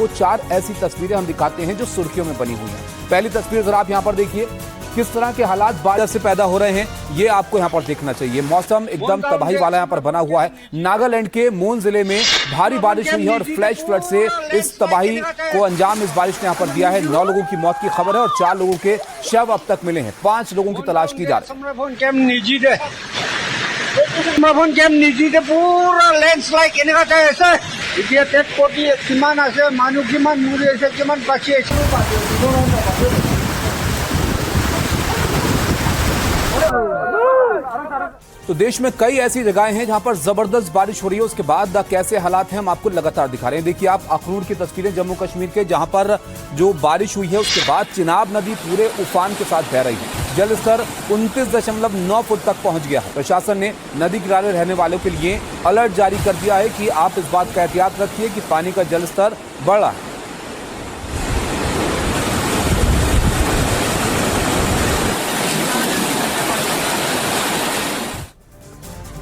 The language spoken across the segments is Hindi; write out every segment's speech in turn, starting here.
आपको 4 ऐसी तस्वीरें हम दिखाते हैं जो सुर्खियों में बनी हुई हैं। पहली तस्वीर जरा आप यहाँ पर देखिए, किस तरह के हालात बारिश से पैदा हो रहे हैं ये आपको यहाँ पर देखना चाहिए। मौसम एकदम तबाही वाला यहाँ पर बना हुआ है। नागालैंड के मोन जिले में भारी बारिश हुई है और फ्लैश फ्लड से इस तबाही को अंजाम इस बारिश ने यहाँ पर दिया है। 9 लोगों की मौत की खबर है और 4 लोगों के शव अब तक मिले हैं। 5 लोगों की तलाश की जा रही है। पूरा लैंडस्लाइड केनेगा चाहे ऐसा এতিয়া টেট কোটি কিমান আছে মানুহ কিমান মৰি আছে কিমান বাচি আছে तो देश में कई ऐसी जगहें हैं जहां पर जबरदस्त बारिश हो रही है। उसके बाद कैसे हालात हैं हम आपको लगातार दिखा रहे हैं। देखिए आप अखनूर की तस्वीरें जम्मू कश्मीर के, जहां पर जो बारिश हुई है उसके बाद चिनाब नदी पूरे उफान के साथ बह रही है। जल स्तर 29.9 फुट तक पहुंच गया है। प्रशासन ने नदी किनारे रहने वालों के लिए अलर्ट जारी कर दिया है कि आप इस बात का एहतियात रखिए कि पानी का जल स्तर बढ़ रहा है।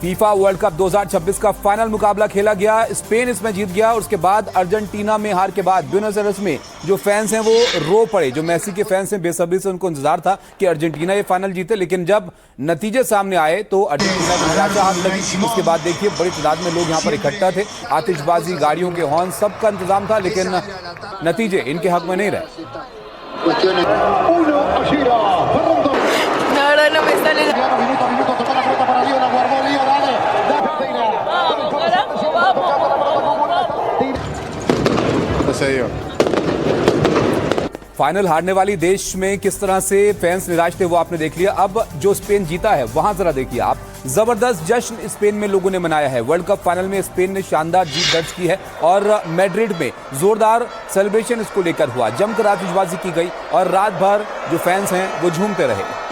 फीफा वर्ल्ड कप 2026 का फाइनल मुकाबला खेला गया। स्पेन इसमें जीत गया। उसके बाद अर्जेंटीना में हार के बाद ब्यूनस एयर्स में जो फैंस हैं वो रो पड़े। जो मेसी के फैंस हैं बेसब्री से उनको इंतजार था कि अर्जेंटीना ये फाइनल जीते, लेकिन जब नतीजे सामने आए तो अर्जेंटीना को निराशा हाथ लगी। उसके बाद देखिए बड़ी तादाद में लोग यहाँ पर इकट्ठा थे। आतिशबाजी, गाड़ियों के हॉर्न, सबका इंतजाम था, लेकिन नतीजे इनके हक में नहीं रहे। फाइनल हारने वाली देश में किस तरह से फैंस निराश थे वो आपने देख लिया। अब जो स्पेन जीता है वहां जरा देखिए आप। जबरदस्त जश्न स्पेन में लोगों ने मनाया है। वर्ल्ड कप फाइनल में स्पेन ने शानदार जीत दर्ज की है और मैड्रिड में जोरदार सेलिब्रेशन इसको लेकर हुआ। जमकर आतिशबाजी की गई और रात भर जो फैंस हैं वो झूमते रहे।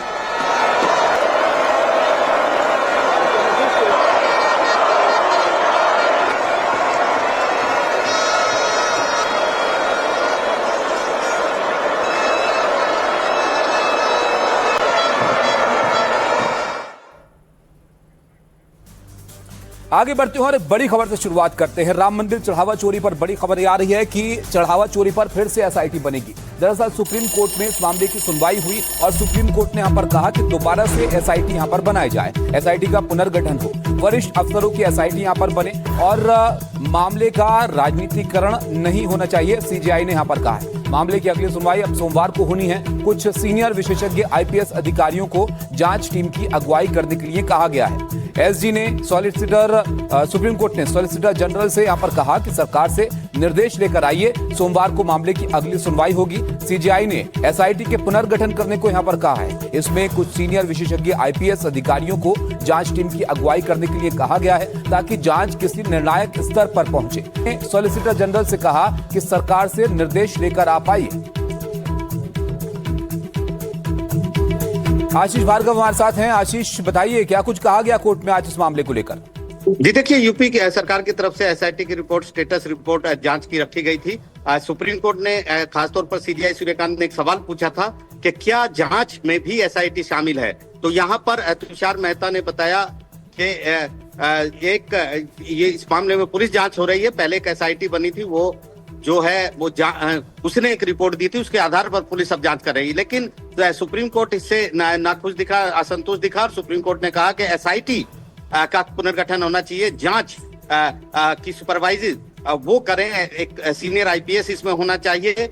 आगे बढ़ते हैं और एक बड़ी खबर से शुरुआत करते हैं। राम मंदिर चढ़ावा चोरी पर बड़ी खबर आ रही है कि चढ़ावा चोरी पर फिर से एसआईटी बनेगी। दरअसल सुप्रीम कोर्ट में इस मामले की सुनवाई हुई और सुप्रीम कोर्ट ने यहां पर कहा कि दोबारा से एसआईटी यहां पर बनाई जाए, एसआईटी का पुनर्गठन हो, वरिष्ठ अफसरों की एसआईटी यहां पर बने और मामले का राजनीतिकरण नहीं होना चाहिए, सीजेआई ने यहां पर कहा है। मामले की अगली सुनवाई अब सोमवार को होनी है। कुछ सीनियर विशेषज्ञ आईपीएस अधिकारियों को जांच टीम की अगुवाई करने के लिए कहा गया है। एसजी ने सुप्रीम कोर्ट ने सॉलिसिटर जनरल से यहां पर कहा कि सरकार से निर्देश लेकर आइए। सोमवार को मामले की अगली सुनवाई होगी। सीजेआई ने एसआईटी के पुनर्गठन करने को यहां पर कहा है। इसमें कुछ सीनियर विशेषज्ञ आईपीएस अधिकारियों को जांच टीम की अगुवाई करने के लिए कहा गया है ताकि जांच किसी निर्णायक स्तर पर पहुंचे। सॉलिसिटर जनरल से कहा कि सरकार से निर्देश लेकर आप आइए। आशीष भार्गव हमारे साथ हैं। आशीष, बताइए क्या कुछ कहा गया कोर्ट में आज इस मामले को लेकर? जी देखिए, यूपी की सरकार की तरफ से एसआईटी की रिपोर्ट, स्टेटस रिपोर्ट जांच की रखी गई थी। सुप्रीम कोर्ट ने खासतौर पर सीजीआई सूर्यकांत ने एक सवाल पूछा था कि क्या जांच में भी एसआईटी शामिल है। तो यहाँ पर तुषार मेहता ने बताया कि ये इस मामले में पुलिस जांच हो रही है। पहले एक एसआईटी बनी थी, वो जो है वो उसने एक रिपोर्ट दी थी, उसके आधार पर पुलिस अब जांच कर रही है। लेकिन सुप्रीम कोर्ट इससे नाखुश दिखा, असंतुष्ट दिखा और सुप्रीम कोर्ट ने कहा कि एसआईटी का पुनर्गठन होना चाहिए। जांच की सुपरवाइज वो करें, एक सीनियर आईपीएस इसमें होना चाहिए।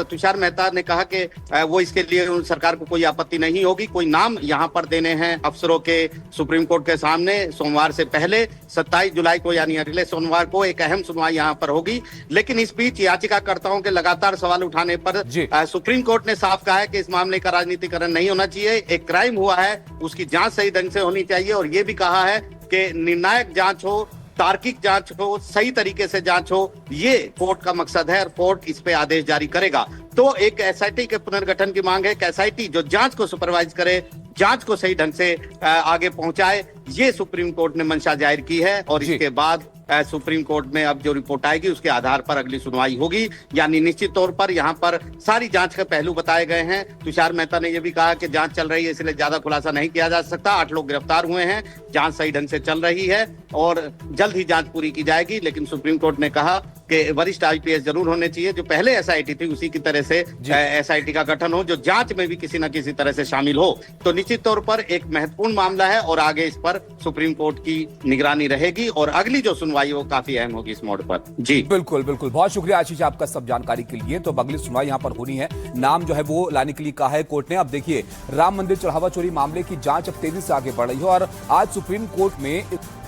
तुषार मेहता ने कहा कि वो इसके लिए सरकार को कोई आपत्ति नहीं होगी। कोई नाम यहाँ पर देने हैं अफसरों के सुप्रीम कोर्ट के सामने सोमवार से पहले 27 जुलाई को यानी अगले सोमवार को एक अहम सुनवाई यहाँ पर होगी। लेकिन इस बीच याचिकाकर्ताओं के लगातार सवाल उठाने पर सुप्रीम कोर्ट ने साफ कहा है कि इस मामले का राजनीतिकरण नहीं होना चाहिए। एक क्राइम हुआ है, उसकी जांच सही ढंग से होनी चाहिए और ये भी कहा है कि निर्णायक जांच हो, तार्किक जांच हो, सही तरीके से जांच हो, ये कोर्ट का मकसद है और कोर्ट इस पे आदेश जारी करेगा। तो एक एसआईटी के पुनर्गठन की मांग है कि एसआईटी जो जांच को सुपरवाइज करे, जांच को सही ढंग से आगे पहुंचाए, ये सुप्रीम कोर्ट ने मंशा जाहिर की है। और इसके बाद सुप्रीम कोर्ट में अब जो रिपोर्ट आएगी उसके आधार पर अगली सुनवाई होगी। यानी निश्चित तौर पर यहाँ पर सारी जांच के पहलू बताए गए हैं। तुषार मेहता ने यह भी कहा कि जांच चल रही है, इसलिए ज्यादा खुलासा नहीं किया जा सकता। 8 लोग गिरफ्तार हुए हैं, जांच सही ढंग से चल रही है और जल्द ही जांच पूरी की जाएगी। लेकिन सुप्रीम कोर्ट ने कहा के वरिष्ठ आईपीएस जरूर होने चाहिए। जो पहले एसआईटी थी उसी की तरह से एसआईटी का गठन हो, जो जांच में भी किसी न किसी तरह से शामिल हो। तो निश्चित तौर पर एक महत्वपूर्ण मामला है और आगे इस पर सुप्रीम कोर्ट की निगरानी रहेगी और अगली जो सुनवाई वो काफी अहम होगी इस मोड़ पर। जी बिल्कुल बिल्कुल, बहुत शुक्रिया आशीष आपका सब जानकारी के लिए। तो अगली सुनवाई यहाँ पर होनी है, नाम जो है वो लाने के लिए कहा है कोर्ट ने। अब देखिए, राम मंदिर चढ़ावा चोरी मामले की जांच अब तेजी से आगे बढ़ रही है और आज सुप्रीम कोर्ट में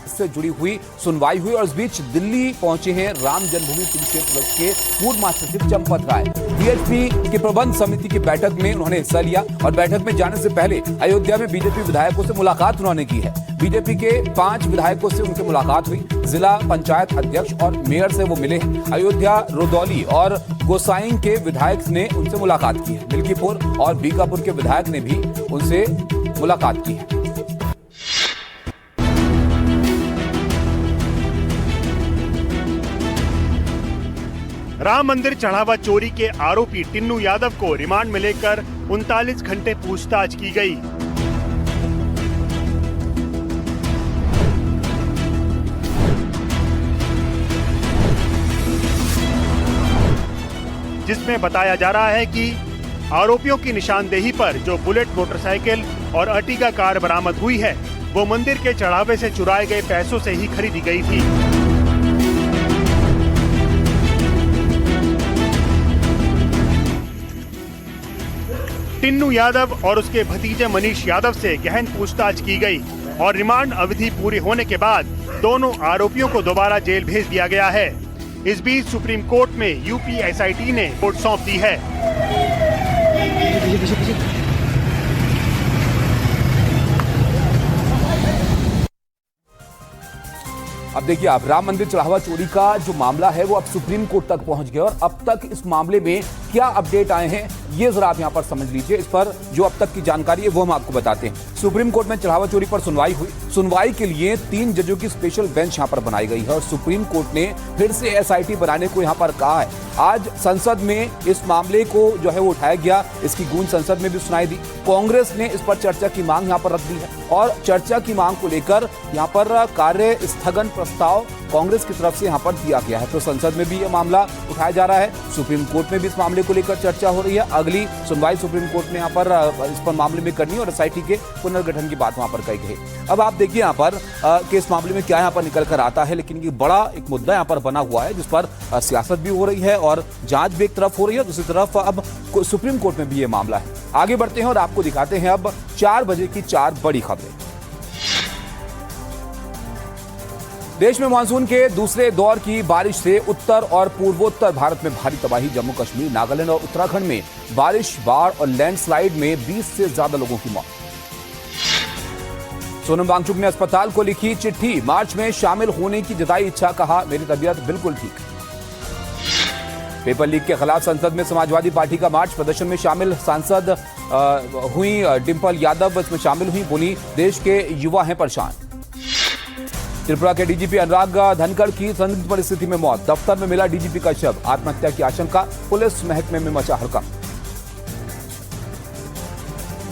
इससे जुड़ी हुई सुनवाई हुई। और इस बीच दिल्ली पहुंचे हैं राम जन्मभूमि पुलिस क्षेत्र के पूर्व महासचिव चंपत राय। बीएचपी की प्रबंध समिति की बैठक में उन्होंने हिस्सा लिया और बैठक में जाने से पहले अयोध्या में बीजेपी विधायकों से मुलाकात उन्होंने की है। बीजेपी के 5 विधायकों से उनकी मुलाकात हुई। जिला पंचायत अध्यक्ष और मेयर से वो मिले हैं। अयोध्या, रुदौली और गोसाइं के विधायक ने उनसे मुलाकात की है। मिल्कीपुर और बीकापुर के विधायक ने भी उनसे मुलाकात की है। राम मंदिर चढ़ावा चोरी के आरोपी टिन्नू यादव को रिमांड में लेकर 39 घंटे पूछताछ की गई, जिसमें बताया जा रहा है कि आरोपियों की निशानदेही पर जो बुलेट मोटरसाइकिल और अर्टिगा कार बरामद हुई है वो मंदिर के चढ़ावे से चुराए गए पैसों से ही खरीदी गई थी। टिन्नू यादव और उसके भतीजे मनीष यादव से गहन पूछताछ की गई और रिमांड अवधि पूरी होने के बाद दोनों आरोपियों को दोबारा जेल भेज दिया गया है। इस बीच सुप्रीम कोर्ट में यूपी एसआईटी ने रिपोर्ट सौंप दी है। अब देखिए, आप राम मंदिर चढ़ावा चोरी का जो मामला है वो अब सुप्रीम कोर्ट तक पहुंच गया और अब तक इस मामले में क्या अपडेट आए हैं ये जरा आप यहां पर समझ लीजिए। इस पर जो अब तक की जानकारी है वो हम आपको बताते हैं। सुप्रीम कोर्ट में चढ़ावा चोरी पर सुनवाई हुई। सुनवाई के लिए 3 जजों की स्पेशल बेंच यहां पर बनाई गई है और सुप्रीम कोर्ट ने फिर से एसआईटी बनाने को यहां पर कहा है। आज संसद में इस मामले को जो है वो उठाया गया, इसकी गूंज संसद में भी सुनाई दी। कांग्रेस ने इस पर चर्चा की मांग यहां पर रख दी है और चर्चा की मांग को लेकर यहां पर कार्य स्थगन प्रस्ताव कांग्रेस की तरफ से यहां पर दिया गया है। तो संसद में भी यह मामला उठाया जा रहा है, सुप्रीम कोर्ट में भी इस मामले को लेकर चर्चा हो रही है। अगली सुनवाई सुप्रीम कोर्ट ने यहां पर इस पर मामले में करनी और एसआईटी के पुनर्गठन की बात वहां पर कही गई। अब आप देखिए यहां पर कि इस मामले में क्या यहां पर निकल कर आता है, लेकिन ये बड़ा एक मुद्दा यहां पर बना हुआ है जिस पर सियासत भी हो रही है और जांच भी एक तरफ हो रही है, दूसरी तरफ अब सुप्रीम कोर्ट में भी ये मामला है। आगे बढ़ते हैं और आपको दिखाते हैं अब 4 बजे की 4 बड़ी खबरें। देश में मानसून के दूसरे दौर की बारिश से उत्तर और पूर्वोत्तर भारत में भारी तबाही। जम्मू कश्मीर, नागालैंड और उत्तराखंड में बारिश, बाढ़ और लैंडस्लाइड में 20 से ज्यादा लोगों की मौत। सोनम वांगचुक ने अस्पताल को लिखी चिट्ठी, मार्च में शामिल होने की जताई इच्छा, कहा मेरी तबीयत बिल्कुल ठीक। पेपर लीक के खिलाफ संसद में समाजवादी पार्टी का मार्च, प्रदर्शन में शामिल सांसद हुई डिंपल यादव, इसमें शामिल हुई, बोली देश के युवा हैं परेशान। त्रिपुरा के डीजीपी अनुराग धनखड़ की संदिग्ध परिस्थिति में मौत, दफ्तर में मिला डीजीपी का शव, आत्महत्या की आशंका, पुलिस महकमे में मचा हड़कंप।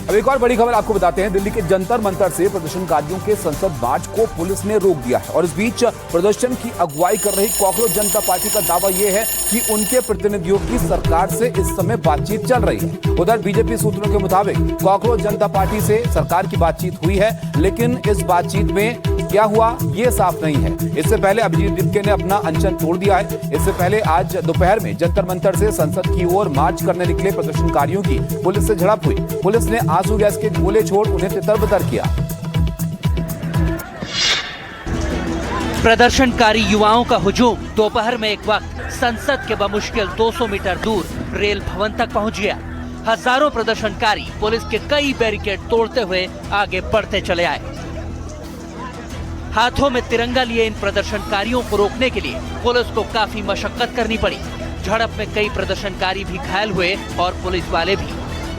अब एक और बड़ी खबर आपको बताते हैं। दिल्ली के जंतर मंतर से प्रदर्शनकारियों के संसद मार्च को पुलिस ने रोक दिया है और इस बीच प्रदर्शन की अगुवाई कर रही कॉकरोच जनता पार्टी का दावा यह है कि उनके प्रतिनिधियों की सरकार से इस समय बातचीत चल रही है। उधर बीजेपी सूत्रों के मुताबिक कॉकरोच जनता पार्टी से सरकार की बातचीत हुई है, लेकिन इस बातचीत में क्या हुआ ये साफ नहीं है। इससे पहले अभिजीत दिपके ने अपना अनशन तोड़ दिया है। इससे पहले आज दोपहर में जंतर मंतर से संसद की ओर मार्च करने निकले प्रदर्शनकारियों की पुलिस से झड़प हुई। पुलिस ने आंसू गैस के गोले छोड़ उन्हें तितर-बितर किया। प्रदर्शनकारी युवाओं का हुजूम दोपहर में एक वक्त संसद के बमुश्किल 200 मीटर दूर रेल भवन तक पहुंच गया। हजारों प्रदर्शनकारी पुलिस के कई बैरिकेड तोड़ते हुए आगे बढ़ते चले आए। हाथों में तिरंगा लिए इन प्रदर्शनकारियों को रोकने के लिए पुलिस को काफी मशक्कत करनी पड़ी। झड़प में कई प्रदर्शनकारी भी घायल हुए और पुलिस वाले भी।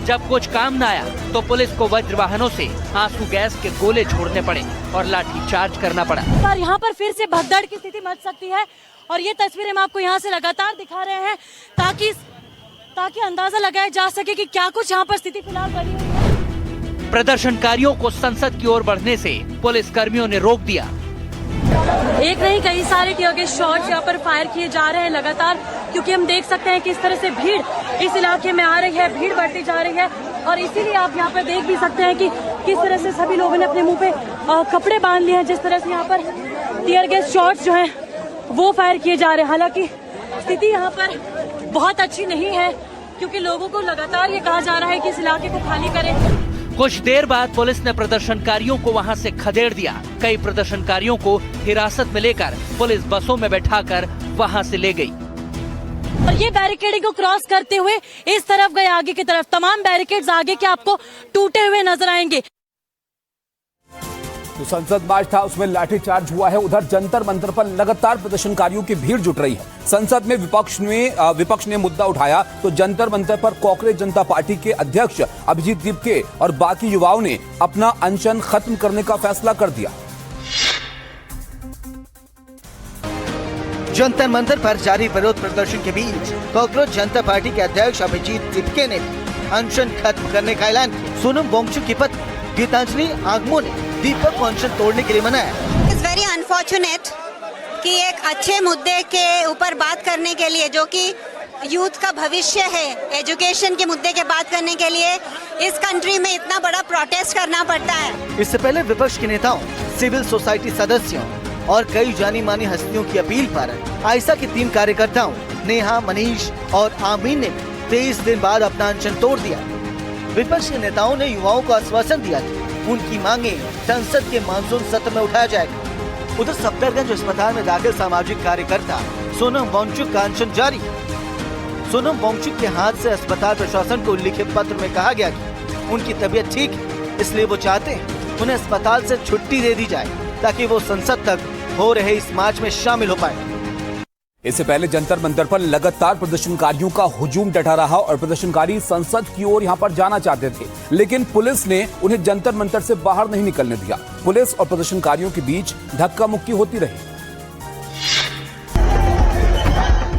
जब कुछ काम न आया तो पुलिस को वज्र वाहनों से आंसू गैस के गोले छोड़ने पड़े और लाठी चार्ज करना पड़ा। पर यहाँ पर फिर से भगदड़ की स्थिति मच सकती है और ये तस्वीरें हम आपको यहाँ से लगातार दिखा रहे हैं ताकि अंदाजा लगाया जा सके कि क्या कुछ यहाँ पर स्थिति फिलहाल बनी हुई है। प्रदर्शनकारियों को संसद की ओर बढ़ने से पुलिस कर्मियों ने रोक दिया। एक नहीं कई सारे टीयर गैस शॉट्स यहाँ पर फायर किए जा रहे हैं लगातार, क्योंकि हम देख सकते हैं किस तरह से भीड़ इस इलाके में आ रही है, भीड़ बढ़ती जा रही है। और इसीलिए आप यहाँ पर देख भी सकते हैं कि किस तरह से सभी लोगों ने अपने मुंह पे कपड़े बांध लिए हैं, जिस तरह से यहाँ पर टीयर गैस शॉट्स जो हैं वो फायर किए जा रहे हैं। हालांकि स्थिति यहाँ पर बहुत अच्छी नहीं है, क्योंकि लोगों को लगातार ये कहा जा रहा है कि इस इलाके को खाली करें। कुछ देर बाद पुलिस ने प्रदर्शनकारियों को वहां से खदेड़ दिया। कई प्रदर्शनकारियों को हिरासत में लेकर पुलिस बसों में बैठाकर वहां से ले गई। और ये बैरिकेडिंग को क्रॉस करते हुए इस तरफ गए आगे की तरफ। तमाम बैरिकेड्स आगे के आपको टूटे हुए नजर आएंगे। जो संसद मार्च था उसमें लाठीचार्ज हुआ है। उधर जंतर मंतर पर लगातार प्रदर्शनकारियों की भीड़ जुट रही है। संसद में विपक्ष ने मुद्दा उठाया तो जंतर मंतर पर कांग्रेस जनता पार्टी के अध्यक्ष अभिजीत दीपके और बाकी युवाओं ने अपना अनशन खत्म करने का फैसला कर दिया। जंतर मंतर पर जारी विरोध प्रदर्शन के बीच कांग्रेस जनता पार्टी के अध्यक्ष अभिजीत दीपके ने अनशन खत्म करने का ऐलान किया। सोनम वांगचुक की पत्नी गीतांजलि आगमो ने दीपक को अनशन तोड़ने के लिए मनाया। इट्स वेरी अनफॉर्चुनेट कि एक अच्छे मुद्दे के ऊपर बात करने के लिए, जो कि यूथ का भविष्य है, एजुकेशन के मुद्दे के बात करने के लिए इस कंट्री में इतना बड़ा प्रोटेस्ट करना पड़ता है। इससे पहले विपक्ष के नेताओं, सिविल सोसाइटी सदस्यों और कई जानी मानी हस्तियों की अपील पर आयशा के 3 कार्यकर्ताओं नेहा, मनीष और आमीन ने 23 दिन बाद अपना अनशन तोड़ दिया। विपक्ष के नेताओं ने युवाओं को आश्वासन दिया कि उनकी मांगे संसद के मानसून सत्र में उठाया जाएगा। उधर सफदरगंज अस्पताल में दाखिल सामाजिक कार्यकर्ता सोनम वांगचुक का अनशन जारी है। सोनम वांगचुक के हाथ से अस्पताल प्रशासन को लिखे पत्र में कहा गया कि उनकी तबीयत ठीक है, इसलिए वो चाहते हैं उन्हें अस्पताल से छुट्टी दे दी जाए ताकि वो संसद तक हो रहे इस मार्च में शामिल हो पाए। इससे पहले जंतर मंतर पर लगातार प्रदर्शनकारियों का हुजूम डटा रहा और प्रदर्शनकारी संसद की ओर यहां पर जाना चाहते थे, लेकिन पुलिस ने उन्हें जंतर मंतर से बाहर नहीं निकलने दिया। पुलिस और प्रदर्शनकारियों के बीच धक्का मुक्की होती रही।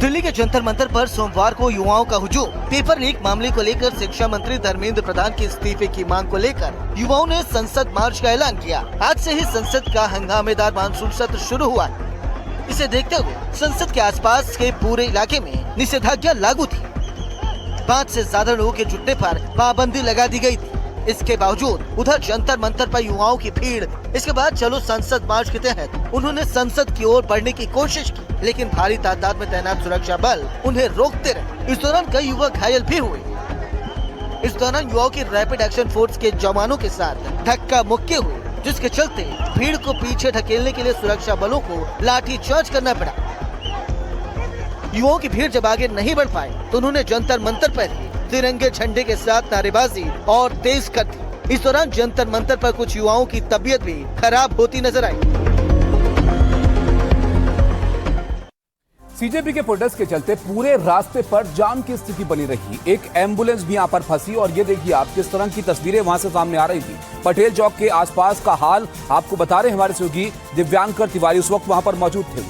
दिल्ली के जंतर मंतर पर सोमवार को युवाओं का हुजूम। पेपर लीक मामले को लेकर शिक्षा मंत्री धर्मेंद्र प्रधान के इस्तीफे की मांग को लेकर युवाओं ने संसद मार्च का ऐलान किया। आज से ही संसद का हंगामेदार मानसून सत्र शुरू हुआ है। इसे देखते हुए संसद के आसपास के पूरे इलाके में निषेधाज्ञा लागू थी। 5 से ज्यादा लोगों के जुटने पर पाबंदी लगा दी गई थी। इसके बावजूद उधर जंतर मंतर पर युवाओं की भीड़। इसके बाद चलो संसद मार्च के तहत उन्होंने संसद की ओर बढ़ने की कोशिश की, लेकिन भारी तादाद में तैनात सुरक्षा बल उन्हें रोकते रहे। इस दौरान कई युवक घायल भी हुए। इस दौरान युवाओं की रैपिड एक्शन फोर्स के जवानों के साथ धक्का मुक्की हुई, जिसके चलते भीड़ को पीछे ढकेलने के लिए सुरक्षा बलों को लाठीचार्ज करना पड़ा। युवाओं की भीड़ जब आगे नहीं बढ़ पाए तो उन्होंने जंतर मंतर पर तिरंगे झंडे के साथ नारेबाजी और तेज कर दी। इस दौरान जंतर मंतर पर कुछ युवाओं की तबीयत भी खराब होती नजर आई। सीजेपी के प्रोटेस्ट के चलते पूरे रास्ते पर जाम की स्थिति बनी रही। एक एम्बुलेंस भी यहां पर फंसी और ये देखिए आप किस तरह की तस्वीरें वहां से सामने आ रही थी। पटेल चौक के आसपास का हाल आपको बता रहे हैं हमारे सहयोगी दिव्यांकर तिवारी, उस वक्त वहां पर मौजूद थे।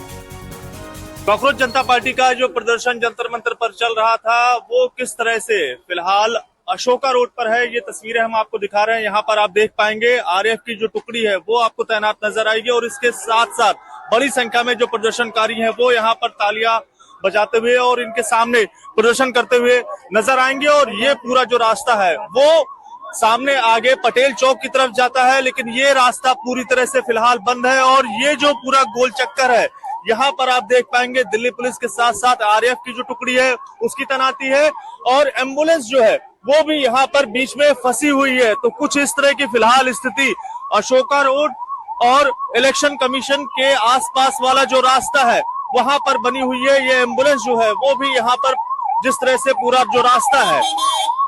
कांग्रेस जनता पार्टी का जो प्रदर्शन जंतर मंतर पर चल रहा था वो किस तरह से फिलहाल अशोका रोड पर है, ये तस्वीरें हम आपको दिखा रहे हैं। यहाँ पर आप देख पाएंगे आरएएफ की जो टुकड़ी है वो आपको तैनात नजर आएगी और इसके साथ साथ बड़ी संख्या में जो प्रदर्शनकारी हैं वो यहाँ पर तालियां बजाते हुए और इनके सामने प्रदर्शन करते हुए नजर आएंगे। और ये पूरा जो रास्ता है वो सामने आगे पटेल चौक की तरफ जाता है, लेकिन ये रास्ता पूरी तरह से फिलहाल बंद है। और ये जो पूरा गोल चक्कर है यहाँ पर आप देख पाएंगे दिल्ली पुलिस के साथ साथ आरएएफ की जो टुकड़ी है उसकी तैनाती है और एम्बुलेंस जो है वो भी यहाँ पर बीच में फंसी हुई है। तो कुछ इस तरह की फिलहाल स्थिति अशोका रोड और इलेक्शन कमीशन के आसपास वाला जो रास्ता है वहां पर बनी हुई है। ये एम्बुलेंस जो है वो भी यहाँ पर जिस तरह से पूरा जो रास्ता है,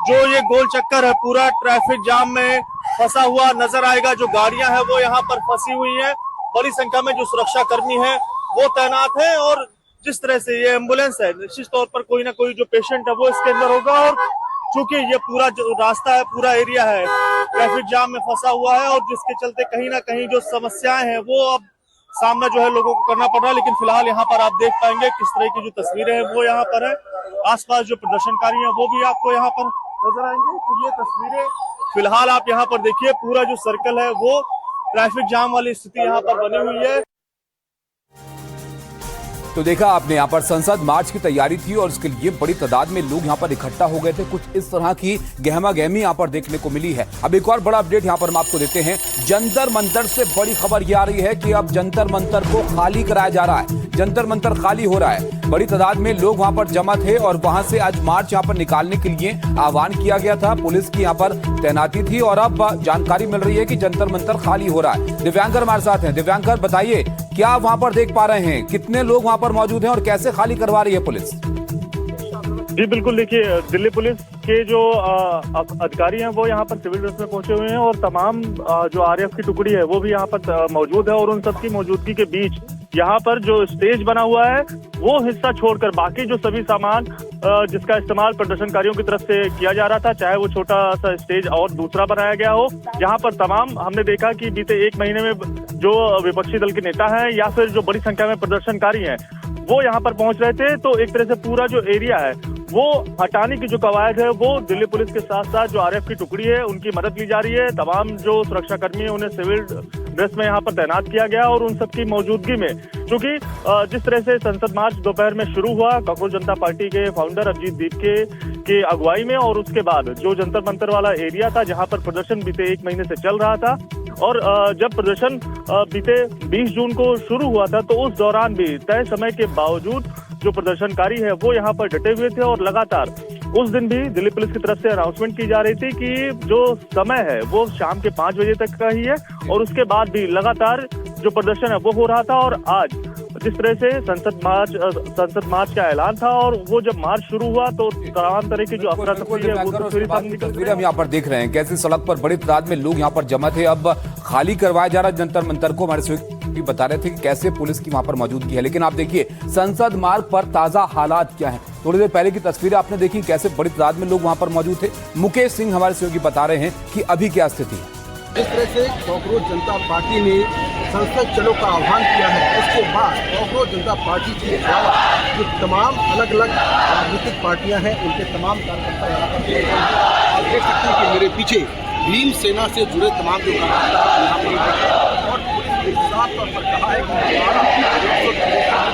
जो ये गोल चक्कर है, पूरा ट्रैफिक जाम में फंसा हुआ नजर आएगा। जो गाड़ियां हैं वो यहाँ पर फंसी हुई है, बड़ी संख्या में जो सुरक्षा कर्मी है वो तैनात है। और जिस तरह से ये एम्बुलेंस है निश्चित तौर पर कोई ना कोई जो पेशेंट है वो इसके अंदर होगा। और चूंकि ये पूरा जो रास्ता है, पूरा एरिया है ट्रैफिक जाम में फंसा हुआ है और जिसके चलते कहीं ना कहीं जो समस्याएं हैं वो अब सामना जो है लोगों को करना पड़ रहा है। लेकिन फिलहाल यहाँ पर आप देख पाएंगे किस तरह की जो तस्वीरें हैं वो यहाँ पर है। आसपास जो प्रदर्शनकारी हैं वो भी आपको यहाँ पर नजर आएंगे। तो ये तस्वीरें फिलहाल आप यहाँ पर देखिए, पूरा जो सर्कल है वो ट्रैफिक जाम वाली स्थिति यहाँ पर बनी हुई है। तो देखा आपने यहाँ पर संसद मार्च की तैयारी थी और उसके लिए बड़ी तादाद में लोग यहाँ पर इकट्ठा हो गए थे। कुछ इस तरह की गहमा गहमी यहाँ पर देखने को मिली है। अब एक और बड़ा अपडेट यहाँ पर हम आपको देते हैं। जंतर मंतर से बड़ी खबर ये आ रही है कि अब जंतर मंतर को खाली कराया जा रहा है। जंतर मंतर खाली हो रहा है। बड़ी तादाद में लोग वहां पर जमा थे और वहां से आज मार्च यहाँ पर निकालने के लिए आह्वान किया गया था। पुलिस की यहाँ पर तैनाती थी और अब जानकारी मिल रही है कि जंतर मंतर खाली हो रहा है। दिव्यांकर हमारे साथ हैं। दिव्यांकर, बताइए क्या वहां पर देख पा रहे हैं, कितने लोग वहां पर मौजूद हैं और कैसे खाली करवा रही है पुलिस? जी बिल्कुल, देखिए दिल्ली पुलिस के जो अधिकारी हैं वो यहाँ पर सिविल ड्रेस में पहुंचे हुए हैं और तमाम जो आरएएफ की टुकड़ी है वो भी यहाँ पर मौजूद है और उन सबकी मौजूदगी के बीच यहाँ पर जो स्टेज बना हुआ है वो हिस्सा छोड़कर बाकी जो सभी सामान जिसका इस्तेमाल प्रदर्शनकारियों की तरफ से किया जा रहा था, चाहे वो छोटा सा स्टेज और दूसरा बनाया गया हो, यहाँ पर तमाम हमने देखा कि बीते एक महीने में जो विपक्षी दल के नेता हैं या फिर जो बड़ी संख्या में प्रदर्शनकारी हैं वो यहाँ पर पहुंच रहे थे। तो एक तरह से पूरा जो एरिया है वो हटाने की जो कवायद है वो दिल्ली पुलिस के साथ साथ जो आरएएफ की टुकड़ी है उनकी मदद ली जा रही है। तमाम जो सुरक्षा कर्मी है उन्हें सिविल ड्रेस में यहाँ पर तैनात किया गया और उन सबकी मौजूदगी में, क्योंकि जिस तरह से संसद मार्च दोपहर में शुरू हुआ कॉकरोच जनता पार्टी के फाउंडर अभिजीत दीपके की अगुवाई में और उसके बाद जो जंतर मंतर वाला एरिया था जहाँ पर प्रदर्शन बीते एक महीने से चल रहा था और जब प्रदर्शन बीते 20 जून को शुरू हुआ था तो उस दौरान भी तय समय के बावजूद जो प्रदर्शनकारी है वो यहाँ पर डटे हुए थे और लगातार उस दिन भी दिल्ली पुलिस की तरफ से अनाउंसमेंट की जा रही थी कि जो समय है वो शाम के 5 बजे तक का ही है और उसके बाद भी लगातार जो प्रदर्शन है वो हो रहा था। और आज जिस तरह से संसद मार्च का ऐलान था और वो जब मार्च शुरू हुआ तो तमाम तरह की जो अफरा तफरी है वो तस्वीरें हम यहाँ पर देख रहे हैं कैसे सड़क पर बड़ी तादाद में लोग यहाँ पर जमा थे। अब खाली करवाया जा रहा है जंतर मंतर को। हमारे सहयोगी बता रहे थे कि कैसे पुलिस की वहां पर मौजूदगी है, लेकिन आप देखिए संसद मार्ग पर ताजा हालात क्या है। थोड़ी देर पहले की तस्वीरें आपने देखी कैसे बड़ी तादाद में लोग वहां पर मौजूद थे। मुकेश सिंह हमारे सहयोगी बता रहे हैं कि अभी क्या स्थिति है। जिस तरह से कॉकरोच जनता पार्टी ने संसद चलो का आह्वान किया है उसके बाद कॉकरोच जनता पार्टी के अलावा जो तमाम अलग अलग राजनीतिक पार्टियां हैं उनके तमाम कार्यकर्ता यहाँ पर आप देख सकते हैं कि मेरे पीछे भीम सेना से जुड़े तमाम जो कार्यकर्ता यहाँ पर और पुलिस ने साफ तौर पर कहा है कि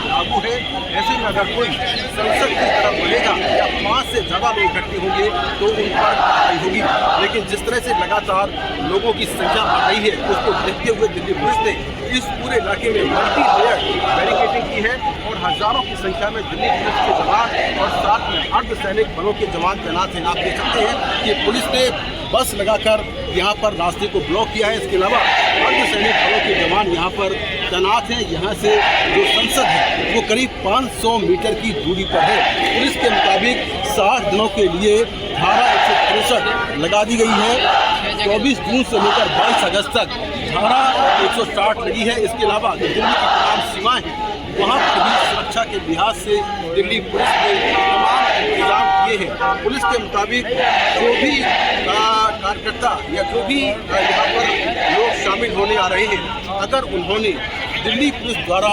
लागू है। ऐसे में अगर कोई संसद की तरफ बढ़ेगा या 5 से ज़्यादा लोग इकट्ठे होंगे तो उन पर कार्रवाई होगी। लेकिन जिस तरह से लगातार लोगों की संख्या बढ़ रही है उसको देखते हुए दिल्ली पुलिस ने इस पूरे इलाके में मल्टी लेयर बैरिकेडिंग की है और हजारों की संख्या में दिल्ली पुलिस के जवान और साथ में अर्धसैनिक बलों के जवान तैनात हैं। आप देख सकते हैं कि पुलिस ने बस लगाकर यहाँ पर रास्ते को ब्लॉक किया है। इसके अलावा अर्धसैनिक बलों के जवान यहाँ पर तैनात हैं। यहाँ से जो संसद है वो करीब 500 मीटर की दूरी पर है। पुलिस के मुताबिक 60 दिनों के लिए धारा 163 लगा दी गई है। 24 जून से लेकर 22 अगस्त तक धारा 160 लगी है। इसके अलावा जो दिल्ली की तमाम सीमाएं हैं वहाँ पर भी सुरक्षा के लिहाज से दिल्ली पुलिस ने तमाम इंतजाम किए हैं। पुलिस के मुताबिक जो भी कार्यकर्ता या जो भी यहाँ पर लोग शामिल होने आ रहे हैं अगर उन्होंने दिल्ली पुलिस द्वारा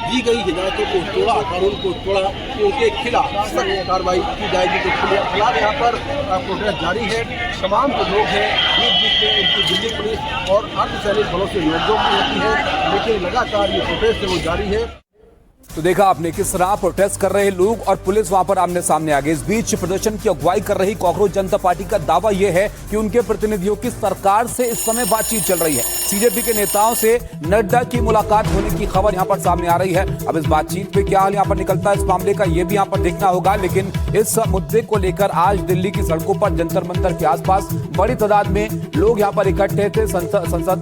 दी गई हिदायतों को तोड़ा, कानून को तोड़ा तो उनके खिलाफ सख्त कार्रवाई की जाएगी। तो फिलहाल यहाँ पर प्रोटेस्ट जारी है। तमाम जो लोग हैं बीच बीच में उनकी दिल्ली पुलिस और अर्धसैनिक बलों से नोकझोंक होती है, लेकिन लगातार ये प्रोटेस्ट है वो जारी है। तो देखा आपने किस तरह प्रोटेस्ट कर रहे लोग और पुलिस वहां पर आमने सामने आ गई। इस बीच प्रदर्शन की अगुवाई कर रही कॉकरोच जनता पार्टी का दावा यह है कि उनके प्रतिनिधियों की सरकार से इस समय बातचीत चल रही है। सीजेपी के नेताओं से नड्डा की मुलाकात होने की खबर यहां पर सामने आ रही है। अब इस बातचीत पे क्या हाल यहां पर निकलता है इस मामले का ये भी यहां पर देखना होगा। लेकिन इस मुद्दे को लेकर आज दिल्ली की सड़कों पर जंतर मंतर के आसपास बड़ी तादाद में लोग यहां पर इकट्ठे थे। संसद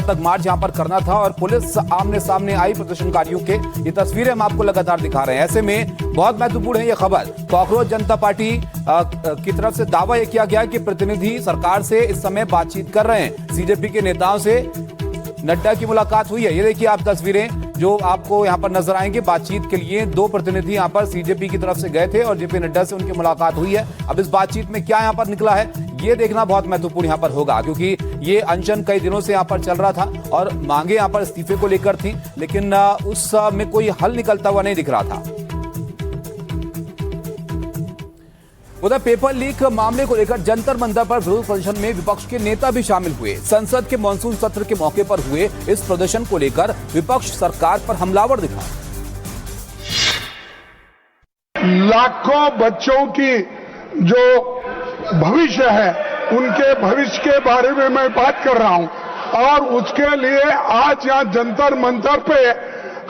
तक मार्च यहां पर करना था और पुलिस आमने सामने आई प्रदर्शनकारियों के। ये तस्वीरें हम आपको लगातार दिखा रहे हैं। ऐसे में बहुत महत्वपूर्ण है ये खबर। कॉकरोच जनता पार्टी की तरफ से दावा यह किया गया कि प्रतिनिधि सरकार से इस समय बातचीत कर रहे हैं। सीजेपी के नेताओं से नड्डा की मुलाकात हुई है। ये देखिए आप तस्वीरें जो आपको यहाँ पर नजर आएंगे। बातचीत के लिए 2 प्रतिनिधि यहाँ पर सीजेपी की तरफ से गए थे और जेपी नड्डा से उनकी मुलाकात हुई है। अब इस बातचीत में क्या यहाँ पर निकला है ये देखना बहुत महत्वपूर्ण यहाँ पर होगा, क्योंकि ये अनशन कई दिनों से यहाँ पर चल रहा था और मांगे यहाँ पर इस्तीफे को लेकर थी, लेकिन उस में कोई हल निकलता हुआ नहीं दिख रहा था। उधर पेपर लीक मामले को लेकर जंतर मंतर पर विरोध प्रदर्शन में विपक्ष के नेता भी शामिल हुए। संसद के मानसून सत्र के मौके पर हुए इस प्रदर्शन को लेकर विपक्ष सरकार पर हमलावर दिखा। लाखों बच्चों की जो भविष्य है उनके भविष्य के बारे में मैं बात कर रहा हूं और उसके लिए आज यहाँ जंतर मंतर पे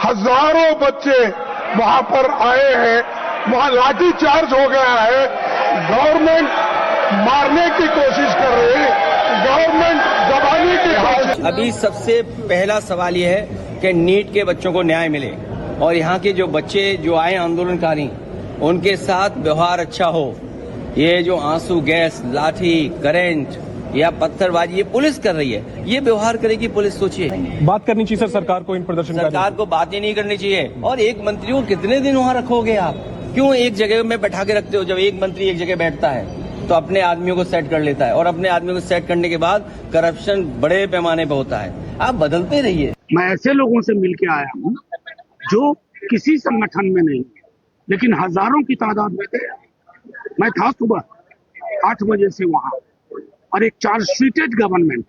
हजारों बच्चे वहां पर आए हैं, वहां लाठी चार्ज हो गया है, गवर्नमेंट मारने की कोशिश कर रही है, गवर्नमेंट दबाने की कोशिश। अभी सबसे पहला सवाल यह है कि नीट के बच्चों को न्याय मिले और यहाँ के जो बच्चे जो आए आंदोलनकारी उनके साथ व्यवहार अच्छा हो। ये जो आंसू गैस, लाठी, करंट या पत्थरबाजी ये पुलिस कर रही है, ये व्यवहार करेगी पुलिस, सोचिए। बात करनी चाहिए सर सरकार को इन प्रदर्शनकारियों सरकार को बात ही नहीं करनी चाहिए। और एक मंत्री को कितने दिन वहाँ रखोगे आप? क्यों एक जगह में बैठा के रखते हो? जब एक मंत्री एक जगह बैठता है तो अपने आदमियों को सेट कर लेता है और अपने आदमियों को सेट करने के बाद करप्शन बड़े पैमाने पर होता है। आप बदलते रहिए। मैं ऐसे लोगों से मिलके आया हूँ जो किसी संगठन में नहीं, लेकिन हजारों की तादाद में थे। मैं था सुबह 8 बजे से वहाँ और एक चार्जशीटेड गवर्नमेंट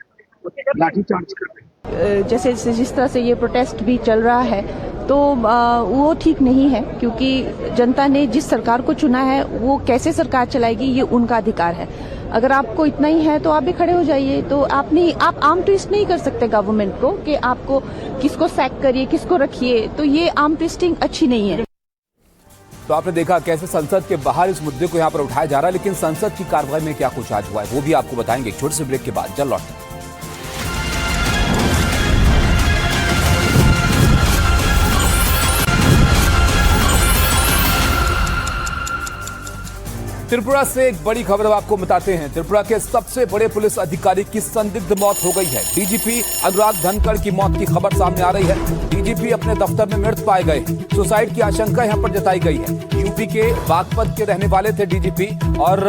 लाठी चार्ज कर रही। जैसे जिस तरह से ये प्रोटेस्ट भी चल रहा है तो वो ठीक नहीं है, क्योंकि जनता ने जिस सरकार को चुना है वो कैसे सरकार चलाएगी ये उनका अधिकार है। अगर आपको इतना ही है तो आप भी खड़े हो जाइए। तो आप आर्म ट्विस्ट नहीं कर सकते गवर्नमेंट को कि आपको किसको सैक करिए, किसको रखिए। तो ये आर्म ट्विस्टिंग अच्छी नहीं है। तो आपने देखा कैसे संसद के बाहर इस मुद्दे को यहां पर उठाया जा रहा है, लेकिन संसद की कार्रवाई में क्या कुछ आज हुआ है वो भी आपको बताएंगे एक छोटे से ब्रेक के बाद। जल्द लौटें। त्रिपुरा से एक बड़ी खबर आपको बताते हैं। त्रिपुरा के सबसे बड़े पुलिस अधिकारी की संदिग्ध मौत हो गई है। डीजीपी अनुराग धनखड़ की मौत की खबर सामने आ रही है। डीजीपी अपने दफ्तर में मृत पाए गए। सुसाइड की आशंका यहां पर जताई गई है। यूपी के बागपत के रहने वाले थे डीजीपी और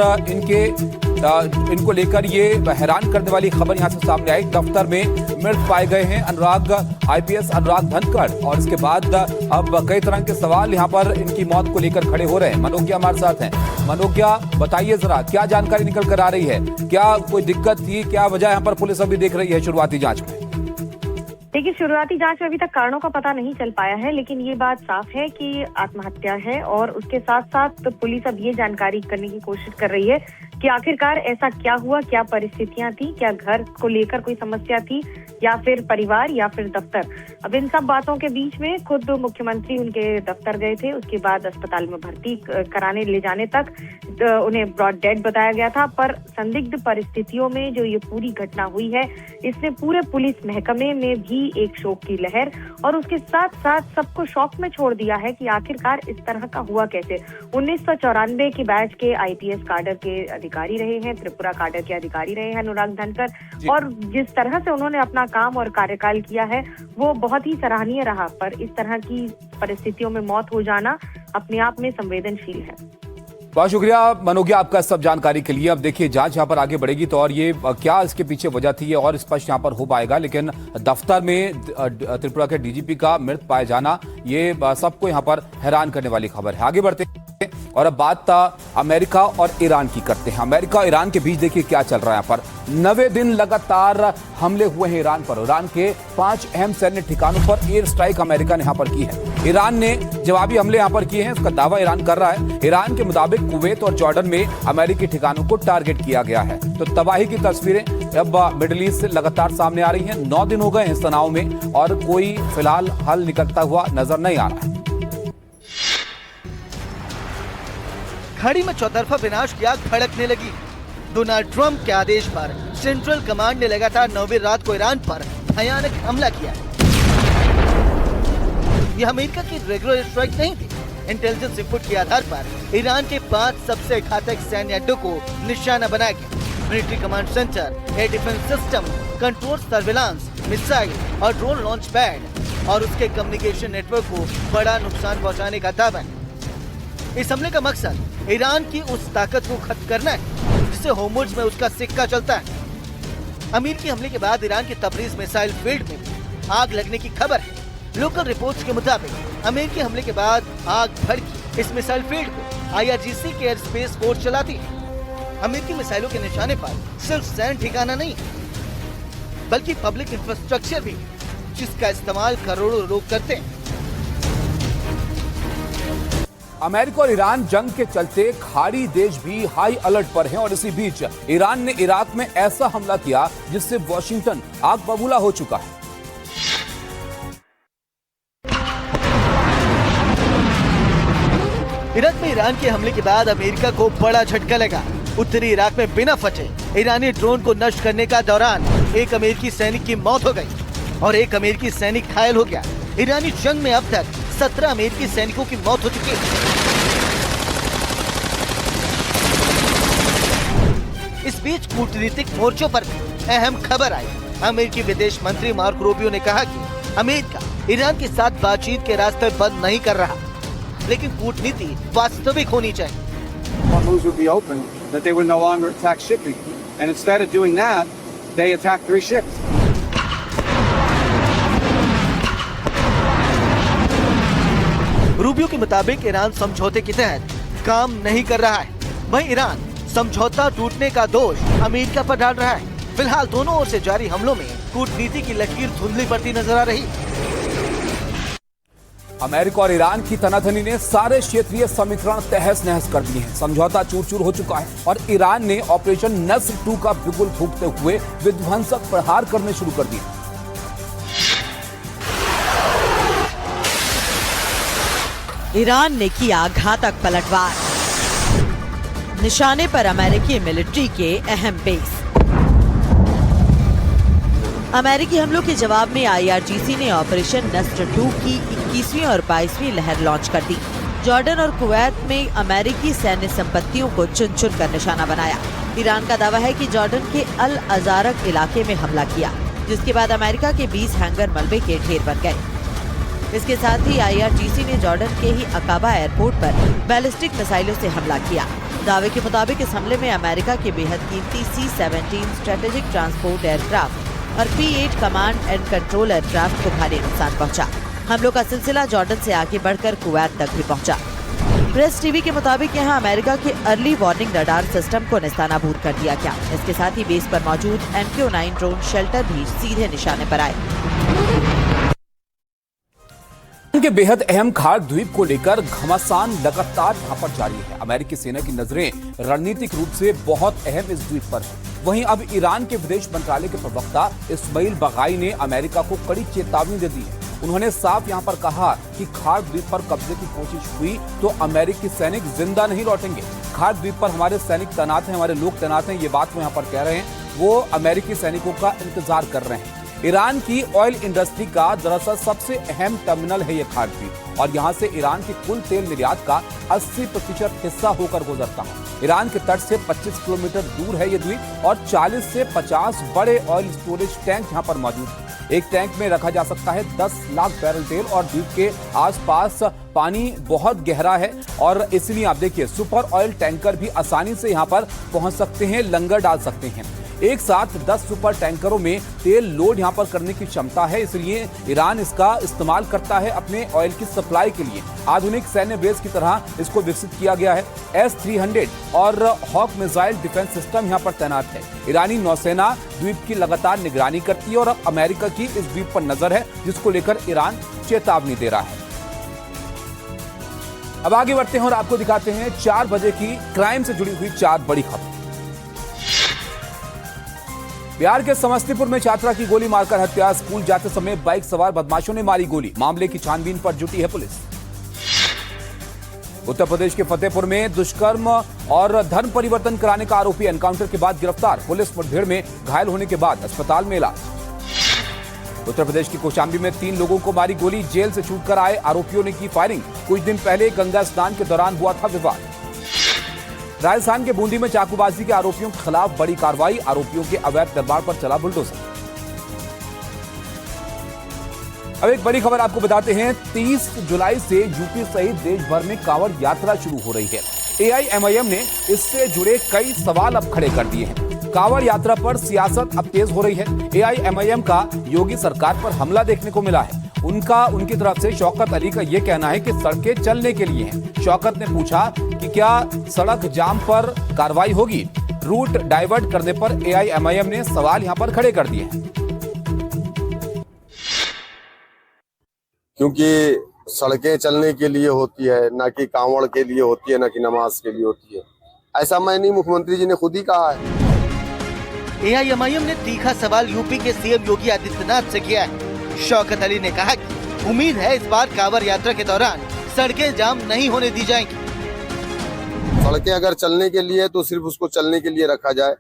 इनको लेकर ये हैरान करने वाली खबर यहां से सामने आई। दफ्तर में मृत पाए गए हैं अनुराग आईपीएस अनुराग धनखड़ और इसके बाद अब कई तरह के सवाल यहां पर इनकी मौत को लेकर खड़े हो रहे हैं। मनोज्ञा हमारे साथ हैं। मनोज्ञा, बताइए जरा क्या जानकारी निकल कर आ रही है? क्या कोई दिक्कत थी? क्या वजह यहाँ पर पुलिस अभी देख रही है शुरुआती जांच में? देखिए, शुरुआती जांच में अभी तक कारणों का पता नहीं चल पाया है, लेकिन ये बात साफ है कि आत्महत्या है। और उसके साथ साथ पुलिस अब ये जानकारी करने की कोशिश कर रही है कि आखिरकार ऐसा क्या हुआ, क्या परिस्थितियां थी, क्या घर को लेकर कोई समस्या थी या फिर परिवार या फिर दफ्तर। अब इन सब बातों के बीच में खुद मुख्यमंत्री उनके दफ्तर गए थे। उसके बाद अस्पताल में भर्ती कराने ले जाने तक उन्हें ब्रॉड डेड बताया गया था। पर संदिग्ध परिस्थितियों में जो ये पूरी घटना हुई है, इसने पूरे पुलिस महकमे में भी एक शोक की लहर और उसके साथ साथ सबको शॉक में छोड़ दिया है कि आखिरकार इस तरह का हुआ कैसे। 1994 के बैच के आईपीएस काडर के अधिकारी रहे हैं, त्रिपुरा काडर के अधिकारी रहे हैं अनुराग धनखड़, और जिस तरह से उन्होंने अपना काम और कार्यकाल किया है वो बहुत ही सराहनीय रहा। पर इस तरह की परिस्थितियों में मौत हो जाना अपने आप में संवेदनशील है। बहुत शुक्रिया मनोज्ञा आपका सब जानकारी के लिए। अब देखिए जांच यहाँ पर आगे बढ़ेगी तो और ये क्या इसके पीछे वजह थी ये और स्पष्ट यहाँ पर हो पाएगा। लेकिन दफ्तर में त्रिपुरा के डीजीपी का मृत पाए जाना ये सबको यहाँ पर हैरान करने वाली खबर है। आगे बढ़ते और अब बात अमेरिका और ईरान की करते हैं। अमेरिका और ईरान के बीच देखिए क्या चल रहा है। यहाँ पर 9वें दिन लगातार हमले हुए हैं ईरान पर। ईरान के 5 अहम सैन्य ठिकानों पर एयर स्ट्राइक अमेरिका ने यहाँ पर की है। ईरान ने जवाबी हमले यहाँ पर किए हैं, उसका दावा ईरान कर रहा है। ईरान के मुताबिक कुवैत और जॉर्डन में अमेरिकी ठिकानों को टारगेट किया गया है। तो तबाही की तस्वीरें अब मिडिल ईस्ट से लगातार सामने आ रही हैं। 9 दिन हो गए हैं इस तनाव में और कोई फिलहाल हल निकलता हुआ नजर नहीं आ रहा है। घड़ी में चौतरफा विनाश की आग भड़कने लगी। डोनाल्ड ट्रंप के आदेश पर सेंट्रल कमांड ने लगातार 9वीं रात को ईरान पर भयानक हमला किया। यह अमेरिका की रेगुलर स्ट्राइक नहीं थी। इंटेलिजेंस इनपुट के आधार पर ईरान के 5 सबसे घातक सैन्य अड्डों को निशाना बनाया गया। Military command centre, air defence system, control, surveillance, missile और ड्रोन लॉन्च पैड और उसके कम्युनिकेशन नेटवर्क को बड़ा नुकसान पहुंचाने का दावा है। इस हमले का मकसद ईरान की उस ताकत को खत्म करना है जिससे होर्मुज़ में उसका सिक्का चलता है। अमेरिकी हमले के बाद ईरान के तबरीज मिसाइल फील्ड में आग लगने की खबर है। लोकल रिपोर्ट्स के मुताबिक अमेरिकी हमले के बाद आग भड़की इस मिसाइल फील्ड को IRGC के एयर स्पेस फोर्स चलाती है। अमेरिकी मिसाइलों के निशाने पर सिर्फ सैन्य ठिकाना नहीं बल्कि पब्लिक इंफ्रास्ट्रक्चर भी, जिसका इस्तेमाल करोड़ों लोग करते हैं। अमेरिका और ईरान जंग के चलते खाड़ी देश भी हाई अलर्ट पर हैं और इसी बीच ईरान ने इराक में ऐसा हमला किया जिससे वॉशिंगटन आग बबूला हो चुका है। इराक में ईरान के हमले के बाद अमेरिका को बड़ा झटका लगा। उत्तरी इराक में बिना फटे ईरानी ड्रोन को नष्ट करने का दौरान एक अमेरिकी सैनिक की मौत हो गई और एक अमेरिकी सैनिक घायल हो गया। ईरानी जंग में अब तक 17 अमेरिकी सैनिकों की मौत हो चुकी है। इस बीच कूटनीतिक मोर्चों पर भी अहम खबर आई। अमेरिकी विदेश मंत्री मार्को रूबियो ने कहा कि अमेरिका ईरान के साथ बातचीत के रास्ते बंद नहीं कर रहा, लेकिन कूटनीति वास्तविक होनी चाहिए। Hormuz would be open, that they would no longer attack shipping, and instead of doing that, they attacked 3 ships. Rubio के मुताबिक ईरान समझौते के तहत काम नहीं कर रहा है, वहीं ईरान समझौता टूटने का दोष अमेरिका पर डाल रहा है। फिलहाल दोनों ओर से जारी हमलों में कूटनीति की लकीर धुंधली पड़ती नजर आ रही है। अमेरिका और ईरान की तनातनी ने सारे क्षेत्रीय समीकरण तहस नहस कर दिए हैं। समझौता चूर चूर हो चुका है और ईरान ने ऑपरेशन नस्र 2 का बिगुल फूंकते हुए विध्वंसक प्रहार करने शुरू कर दिए। ईरान ने किया घातक पलटवार, निशाने पर अमेरिकी मिलिट्री के अहम बेस। अमेरिकी हमलों के जवाब में IRGC ने ऑपरेशन नस्र 2 की 21वीं और 22वीं लहर लॉन्च कर दी। जॉर्डन और कुवैत में अमेरिकी सैन्य संपत्तियों को चुन चुन कर निशाना बनाया। ईरान का दावा है कि जॉर्डन के अल अजारक इलाके में हमला किया, जिसके बाद अमेरिका के 20 हैंगर मलबे के ढेर बन गए। इसके साथ ही IRGC ने जॉर्डन के ही अकाबा एयरपोर्ट पर बैलिस्टिक मिसाइलों से हमला किया। दावे के मुताबिक इस हमले में अमेरिका के बेहद कीमती C-17 स्ट्रेटेजिक ट्रांसपोर्ट एयरक्राफ्ट और P-8 command and control aircraft को भारी नुकसान पहुंचा। हमलों का सिलसिला जॉर्डन से आगे बढ़कर कुवैत तक भी पहुंचा। प्रेस टीवी के मुताबिक यहां अमेरिका के अर्ली वार्निंग रडार सिस्टम को निस्तानाबूद कर दिया गया। इसके साथ ही बेस पर मौजूद MQ-9 ड्रोन शेल्टर भी सीधे निशाने पर आए। के बेहद अहम खाड़ द्वीप को लेकर घमासान लगातार यहाँ पर जारी है। अमेरिकी सेना की नजरें रणनीतिक रूप से बहुत अहम इस द्वीप पर है। वहीं अब ईरान के विदेश मंत्रालय के प्रवक्ता इस्माइल बगाई ने अमेरिका को कड़ी चेतावनी दे दी है। उन्होंने साफ यहाँ पर कहा कि खाड़ द्वीप पर कब्जे की कोशिश हुई तो अमेरिकी सैनिक जिंदा नहीं लौटेंगे। खाड़ द्वीप पर हमारे सैनिक तैनात हैं, हमारे लोग तैनात हैं, ये बात वो यहाँ पर कह रहे हैं। वो अमेरिकी सैनिकों का इंतजार कर रहे हैं। ईरान की ऑयल इंडस्ट्री का दरअसल सबसे अहम टर्मिनल है ये खाड़ द्वीप और यहाँ से ईरान की कुल तेल निर्यात का 80% हिस्सा होकर गुजरता है। ईरान के तट से 25 किलोमीटर दूर है ये द्वीप और 40 से 50 बड़े ऑयल स्टोरेज टैंक यहाँ पर मौजूद हैं। एक टैंक में रखा जा सकता है 10 लाख बैरल तेल और द्वीप के आसपास पानी बहुत गहरा है और इसलिए आप देखिए सुपर ऑयल टैंकर भी आसानी से यहाँ पर पहुंच सकते हैं, लंगर डाल सकते हैं। एक साथ 10 सुपर टैंकरों में तेल लोड यहाँ पर करने की क्षमता है, इसलिए ईरान इसका इस्तेमाल करता है अपने ऑयल की सप्लाई के लिए। आधुनिक सैन्य बेस की तरह इसको विकसित किया गया है। S-300 और हॉक मिसाइल डिफेंस सिस्टम यहाँ पर तैनात है। ईरानी नौसेना द्वीप की लगातार निगरानी करती है और अब अमेरिका की इस द्वीप पर नजर है, जिसको लेकर ईरान चेतावनी दे रहा है। अब आगे बढ़ते हैं और आपको दिखाते हैं 4 बजे की क्राइम से जुड़ी हुई 4 बड़ी खबर। बिहार के समस्तीपुर में छात्रा की गोली मारकर हत्या, स्कूल जाते समय बाइक सवार बदमाशों ने मारी गोली, मामले की छानबीन पर जुटी है पुलिस। उत्तर प्रदेश के फतेहपुर में दुष्कर्म और धर्म परिवर्तन कराने का आरोपी एनकाउंटर के बाद गिरफ्तार, पुलिस मुठभेड़ में घायल होने के बाद अस्पताल में इलाज। उत्तर प्रदेश के कौशाम्बी में 3 लोगों को मारी गोली, जेल से छूटकर आए आरोपियों ने की फायरिंग, कुछ दिन पहले गंगा स्नान के दौरान हुआ था विवाद। राजस्थान के बूंदी में चाकूबाजी के आरोपियों के खिलाफ बड़ी कार्रवाई, आरोपियों के अवैध दरबार पर चला बुलडोजर। अब एक बड़ी खबर आपको बताते हैं, 30 जुलाई से यूपी सहित देश भर में कांवड़ यात्रा शुरू हो रही है। AIMIM ने इससे जुड़े कई सवाल अब खड़े कर दिए हैं। कांवड़ यात्रा पर सियासत अब तेज हो रही है। AIMIM का योगी सरकार पर हमला देखने को मिला है। उनकी तरफ से शौकत अली का यह कहना है कि सड़कें चलने के लिए हैं। शौकत ने पूछा कि क्या सड़क जाम पर कार्रवाई होगी। रूट डाइवर्ट करने पर AIMIM ने सवाल यहां पर खड़े कर दिए हैं। क्योंकि सड़कें चलने के लिए होती है, ना कि कांवड़ के लिए होती है, ना कि नमाज के लिए होती है। ऐसा मैं नहीं, मुख्यमंत्री जी ने खुद ही कहा है। AIMIM ने तीखा सवाल यूपी के सीएम योगी आदित्यनाथ से किया है। शौकत अली ने कहा कि उम्मीद है इस बार कांवड़ यात्रा के दौरान सड़कें जाम नहीं होने दी जाएंगी। सड़कें अगर चलने के लिए तो सिर्फ उसको चलने के लिए रखा जाए,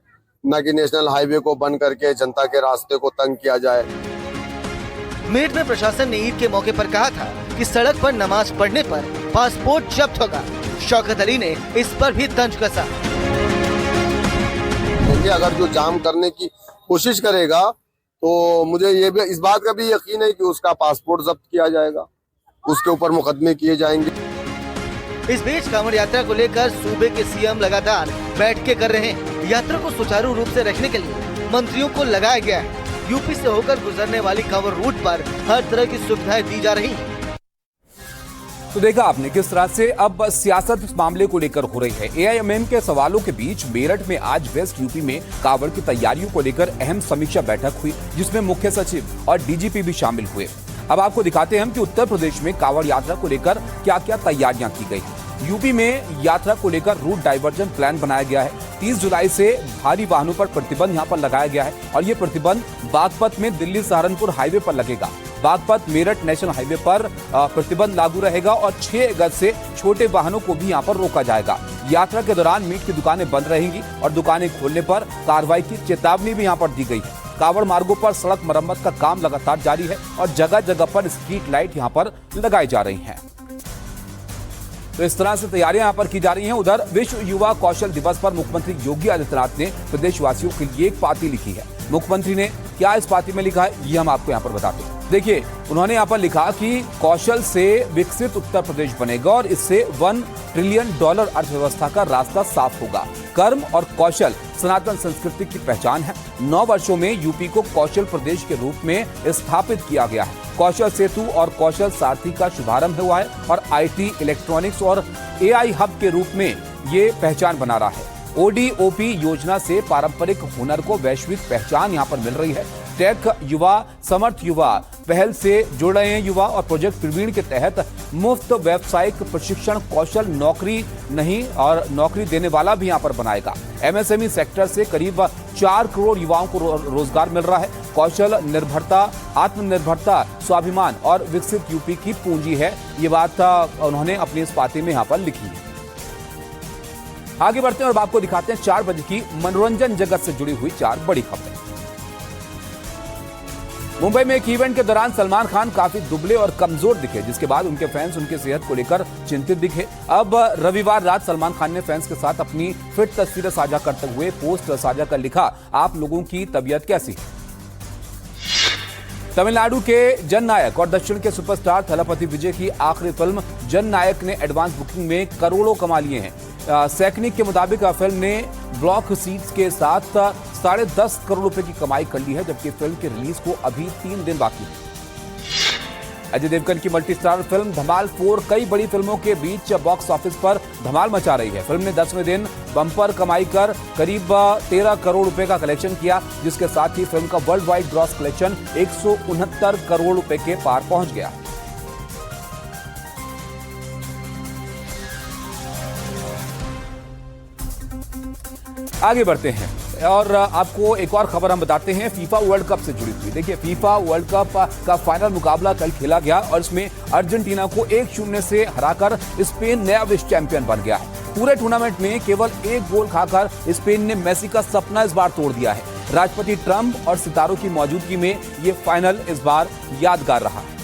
न कि नेशनल हाईवे को बंद करके जनता के रास्ते को तंग किया जाए। मेरठ में प्रशासन ने ईद के मौके पर कहा था कि सड़क पर नमाज पढ़ने पर पासपोर्ट जब्त होगा। शौकत अली ने इस पर भी तंज कसा। अगर जो जाम करने की कोशिश करेगा तो मुझे ये भी इस बात का भी यकीन है कि उसका पासपोर्ट जब्त किया जाएगा, उसके ऊपर मुकदमे किए जाएंगे। इस बीच कांवड़ यात्रा को लेकर सूबे के सीएम लगातार बैठकें कर रहे हैं। यात्रा को सुचारू रूप से रखने के लिए मंत्रियों को लगाया गया है। यूपी से होकर गुजरने वाली कांवड़ रूट पर हर तरह की सुविधाएं दी जा रही हैं। तो देखा आपने किस तरह से अब सियासत इस मामले को लेकर हो रही है। AIMIM के सवालों के बीच मेरठ में आज वेस्ट यूपी में कांवड़ की तैयारियों को लेकर अहम समीक्षा बैठक हुई, जिसमें मुख्य सचिव और DGP भी शामिल हुए। अब आपको दिखाते हैं कि उत्तर प्रदेश में कांवड़ यात्रा को लेकर क्या क्या तैयारियां की गई। यूपी में यात्रा को लेकर रूट डाइवर्जन प्लान बनाया गया है। 30 जुलाई से भारी वाहनों पर प्रतिबंध यहां पर लगाया गया है और ये प्रतिबंध बागपत में दिल्ली सहारनपुर हाईवे पर लगेगा। बागपत मेरठ नेशनल हाईवे पर प्रतिबंध लागू रहेगा और 6 अगस्त से छोटे वाहनों को भी यहां पर रोका जाएगा। यात्रा के दौरान मीट की दुकानें बंद रहेंगी और दुकानें खोलने पर कार्रवाई की चेतावनी भी यहां पर दी गई है। कांवड़ मार्गों पर सड़क मरम्मत का काम लगातार जारी है और जगह जगह पर स्ट्रीट लाइट यहां पर लगाई जा रही हैं। तो इस तरह से तैयारियां यहां पर की जा रही हैं। उधर विश्व युवा कौशल दिवस पर मुख्यमंत्री योगी आदित्यनाथ ने प्रदेशवासियों के लिए एक पाती लिखी है। मुख्यमंत्री ने क्या इस पाती में लिखा है, ये हम आपको यहां पर बताते हैं। देखिए, उन्होंने यहां पर लिखा कि कौशल से विकसित उत्तर प्रदेश बनेगा और इससे $1 ट्रिलियन अर्थव्यवस्था का रास्ता साफ होगा। कर्म और कौशल सनातन संस्कृति की पहचान है। 9 वर्षों में यूपी को कौशल प्रदेश के रूप में स्थापित किया गया है। कौशल सेतु और कौशल सारथी का शुभारंभ हुआ है और IT, इलेक्ट्रॉनिक्स और AI हब के रूप में ये पहचान बना रहा है। ODOP योजना से पारंपरिक हुनर को वैश्विक पहचान यहां पर मिल रही है। टेक युवा, समर्थ युवा पहल से जुड़ रहे हैं युवा और प्रोजेक्ट प्रवीण के तहत मुफ्त व्यावसायिक प्रशिक्षण कौशल नौकरी नहीं और नौकरी देने वाला भी यहां पर बनाएगा। MSME सेक्टर से करीब 4 करोड़ युवाओं को रोजगार मिल रहा है। कौशल निर्भरता, आत्मनिर्भरता, स्वाभिमान और विकसित यूपी की पूंजी है। ये बात उन्होंने अपनी इस पाती में यहां पर लिखी है। आगे बढ़ते हैं और आपको दिखाते हैं 4 बजे की मनोरंजन जगत से जुड़ी हुई 4 बड़ी खबरें। मुंबई में एक इवेंट के दौरान सलमान खान काफी दुबले और कमजोर दिखे, जिसके बाद उनके फैंस उनकी सेहत को लेकर चिंतित दिखे। अब रविवार रात सलमान खान ने फैंस के साथ अपनी फिट तस्वीरें साझा करते हुए पोस्ट साझा कर लिखा, आप लोगों की तबीयत कैसी है। तमिलनाडु के जननायक और दक्षिण के सुपरस्टार थलपति विजय की आखिरी फिल्म जननायक ने एडवांस बुकिंग में करोड़ों कमा लिए हैं। सैकनिक के मुताबिक फिल्म ने ब्लॉक सीट्स के साथ 10.5 करोड़ रुपए की कमाई कर ली है, जबकि फिल्म के रिलीज को अभी 3 दिन बाकी है। अजय देवगन की मल्टी स्टार फिल्म धमाल 4 कई बड़ी फिल्मों के बीच बॉक्स ऑफिस पर धमाल मचा रही है। फिल्म ने 10वें दिन बम्पर कमाई कर करीब 13 करोड़ रुपए का कलेक्शन किया, जिसके साथ ही फिल्म का world wide gross collection 169 crore रुपए के पार पहुंच गया। आगे बढ़ते हैं और आपको एक और खबर हम बताते हैं फीफा वर्ल्ड कप से जुड़ी हुई। देखिए, फीफा वर्ल्ड कप का फाइनल मुकाबला कल खेला गया और इसमें अर्जेंटीना को 1-0 से हराकर स्पेन नया विश्व चैंपियन बन गया है। पूरे टूर्नामेंट में केवल 1 गोल खाकर स्पेन ने मेसी का सपना इस बार तोड़ दिया है। राष्ट्रपति ट्रंप और सितारों की मौजूदगी में ये फाइनल इस बार यादगार रहा है।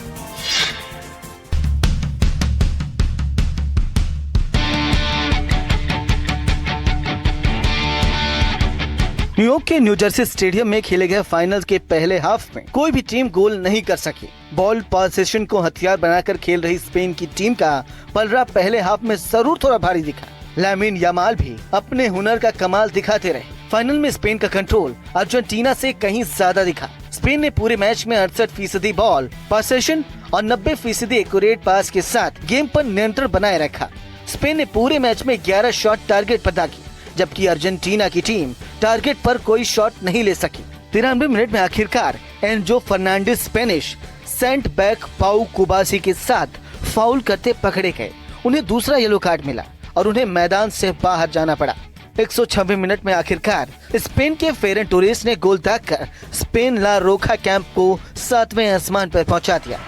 न्यूयॉर्क के न्यू जर्सी स्टेडियम में खेले गए फाइनल के पहले हाफ में कोई भी टीम गोल नहीं कर सकी। बॉल पोजीशन को हथियार बनाकर खेल रही स्पेन की टीम का पलड़ा पहले हाफ में जरूर थोड़ा भारी दिखा। लामिन यामाल भी अपने हुनर का कमाल दिखाते रहे। फाइनल में स्पेन का कंट्रोल अर्जेंटीना से कहीं ज्यादा दिखा। स्पेन ने पूरे मैच में 68% बॉल पोजीशन और 90% एक्यूरेट पास के साथ गेम पर नियंत्रण बनाए रखा। स्पेन ने पूरे मैच में 11 शॉट टारगेट पर दागी, जबकि अर्जेंटीना की टीम टारगेट पर कोई शॉट नहीं ले सकी। 93 मिनट में आखिरकार Enzo Fernandez Spanish Saint back पाउ कुबासी के साथ फाउल करते पकड़े गए। उन्हें दूसरा येलो कार्ड मिला और उन्हें मैदान से बाहर जाना पड़ा। 126 मिनट में आखिरकार स्पेन के फेरन टोरेस ने गोल दागकर स्पेन ला रोखा कैंप को 7वें आसमान पर पहुंचा दिया।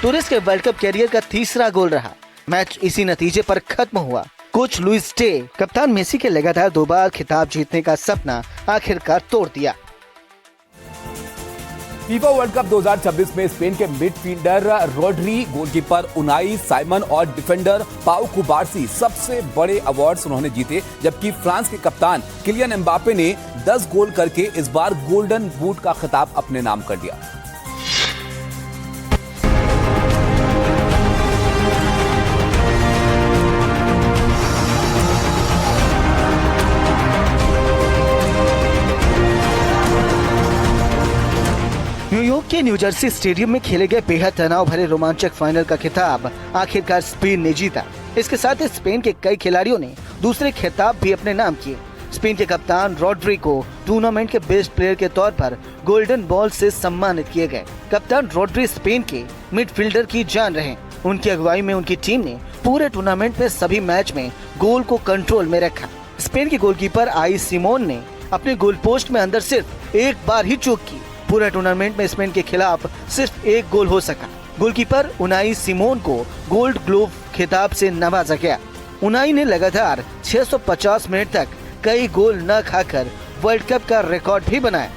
टोरेस के वर्ल्ड कप कैरियर का तीसरा गोल रहा। मैच इसी नतीजे पर खत्म हुआ। कोच लुइस डे कप्तान मेसी के लगातार 2 बार खिताब जीतने का सपना आखिरकार तोड़ दिया। फीफा वर्ल्ड कप 2026 में स्पेन के midfielder Rodri, goalkeeper Unai Simon और डिफेंडर पाउ कुबार्सी सबसे बड़े अवार्ड्स उन्होंने जीते, जबकि फ्रांस के कप्तान किलियन एम्बापे ने 10 गोल करके इस बार गोल्डन बूट का खिताब अपने नाम कर लिया। न्यूयॉर्क के न्यू जर्सी स्टेडियम में खेले गए बेहद तनाव भरे रोमांचक फाइनल का खिताब आखिरकार स्पेन ने जीता। इसके साथ ही स्पेन के कई खिलाड़ियों ने दूसरे खिताब भी अपने नाम किए। स्पेन के कप्तान रोड्री को टूर्नामेंट के बेस्ट प्लेयर के तौर पर गोल्डन बॉल से सम्मानित किए गए। कप्तान रोड्री स्पेन के मिडफील्डर की जान रहे। उनकी अगुवाई में उनकी टीम ने पूरे टूर्नामेंट में सभी मैच में गोल को कंट्रोल में रखा। स्पेन के गोलकीपर आई सिमोन ने अपने गोल पोस्ट में अंदर सिर्फ एक बार ही चूक की। पूरे टूर्नामेंट में स्पेन के खिलाफ सिर्फ 1 गोल हो सका। गोलकीपर उनाई सिमोन को गोल्ड ग्लोव खिताब से नवाजा गया। उनाई ने लगातार 650 मिनट तक कई गोल न खाकर वर्ल्ड कप का रिकॉर्ड भी बनाया।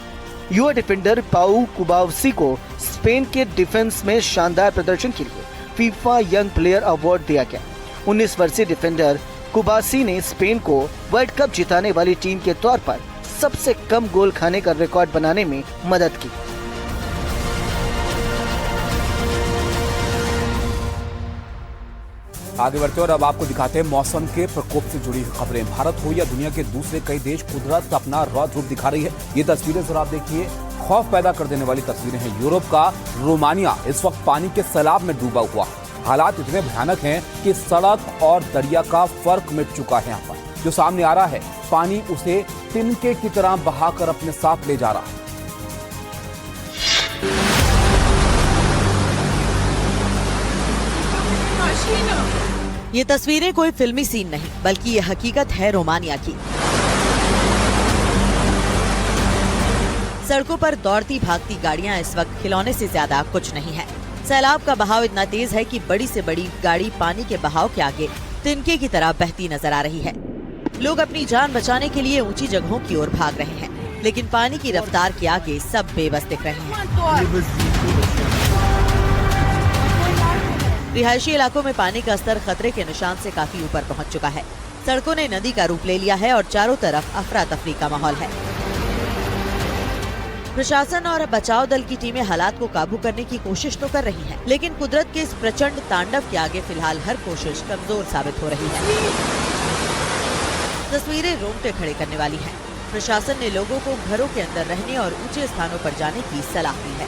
युवा डिफेंडर पाउ कुबार्सी को स्पेन के डिफेंस में शानदार प्रदर्शन के लिए फीफा यंग प्लेयर अवार्ड दिया गया। 19 वर्षीय डिफेंडर कुबार्सी ने स्पेन को वर्ल्ड कप जिताने वाली टीम के तौर पर सबसे कम गोल खाने का रिकॉर्ड बनाने में मदद की। आगे बढ़ते और अब आपको दिखाते हैं मौसम के प्रकोप से जुड़ी खबरें। भारत हो या दुनिया के दूसरे कई देश, कुदरत अपना रौद्र रूप दिखा रही है। ये तस्वीरें जरा आप देखिए, खौफ पैदा कर देने वाली तस्वीरें हैं। यूरोप का रोमानिया इस वक्त पानी के सैलाब में डूबा हुआ है। हालात इतने भयानक हैं कि सड़क और दरिया का फर्क मिट चुका है। यहाँ पर जो सामने आ रहा है, पानी उसे तिनके की तरह बहाकर अपने साथ ले जा रहा है। ये तस्वीरें कोई फिल्मी सीन नहीं, बल्कि ये हकीकत है रोमानिया की। सड़कों पर दौड़ती भागती गाड़ियां इस वक्त खिलौने से ज्यादा कुछ नहीं है। सैलाब का बहाव इतना तेज है कि बड़ी से बड़ी गाड़ी पानी के बहाव के आगे तिनके की तरह बहती नजर आ रही है। लोग अपनी जान बचाने के लिए ऊंची जगहों की ओर भाग रहे हैं, लेकिन पानी की रफ्तार के आगे सब बेबस दिख रहे हैं। रिहायशी इलाकों में पानी का स्तर खतरे के निशान से काफी ऊपर पहुंच चुका है। सड़कों ने नदी का रूप ले लिया है और चारों तरफ अफरा तफरी का माहौल है। प्रशासन और बचाव दल की टीमें हालात को काबू करने की कोशिश तो कर रही हैं, लेकिन कुदरत के इस प्रचंड तांडव के आगे फिलहाल हर कोशिश कमजोर साबित हो रही है। तस्वीरें रोंगटे खड़े करने वाली हैं। प्रशासन ने लोगों को घरों के अंदर रहने और ऊंचे स्थानों पर जाने की सलाह दी है।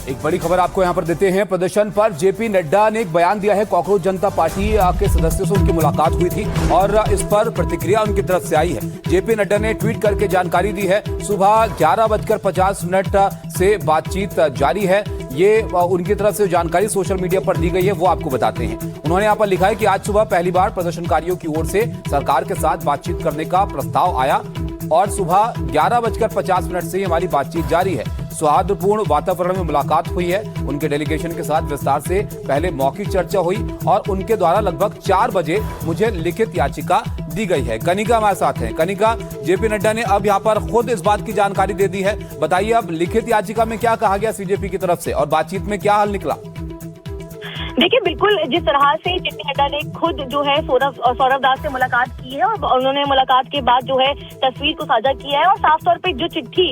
एक बड़ी खबर आपको यहां पर देते हैं। प्रदर्शन पर जेपी नड्डा ने एक बयान दिया है। कॉकरोच जनता पार्टी के सदस्यों से उनकी मुलाकात हुई थी और इस पर प्रतिक्रिया उनकी तरफ से आई है। जेपी नड्डा ने ट्वीट करके जानकारी दी है। सुबह 11:50 से बातचीत जारी है। ये उनकी तरफ से जानकारी सोशल मीडिया पर दी गई है, वो आपको बताते हैं। उन्होंने यहाँ पर लिखा है कि आज सुबह पहली बार प्रदर्शनकारियों की ओर से सरकार के साथ बातचीत करने का प्रस्ताव आया और सुबह 11:50 से हमारी बातचीत जारी है। सौहार्दपूर्ण वातावरण में मुलाकात हुई है। उनके डेलीगेशन के साथ विस्तार से पहले मौखिक चर्चा हुई और उनके द्वारा लगभग 4 बजे मुझे लिखित याचिका दी गई है। कनिका हमारे साथ हैं। कनिका, जेपी नड्डा ने अब यहाँ पर खुद इस बात की जानकारी दे दी है। बताइए अब लिखित याचिका में क्या कहा गया सीजेपी की तरफ से और बातचीत में क्या हल निकला? देखिए, बिल्कुल जिस तरह से जेपी नड्डा ने खुद जो है सौरभ दास से मुलाकात की है और उन्होंने मुलाकात के बाद जो है तस्वीर को साझा किया है और साफ तौर पे जो चिट्ठी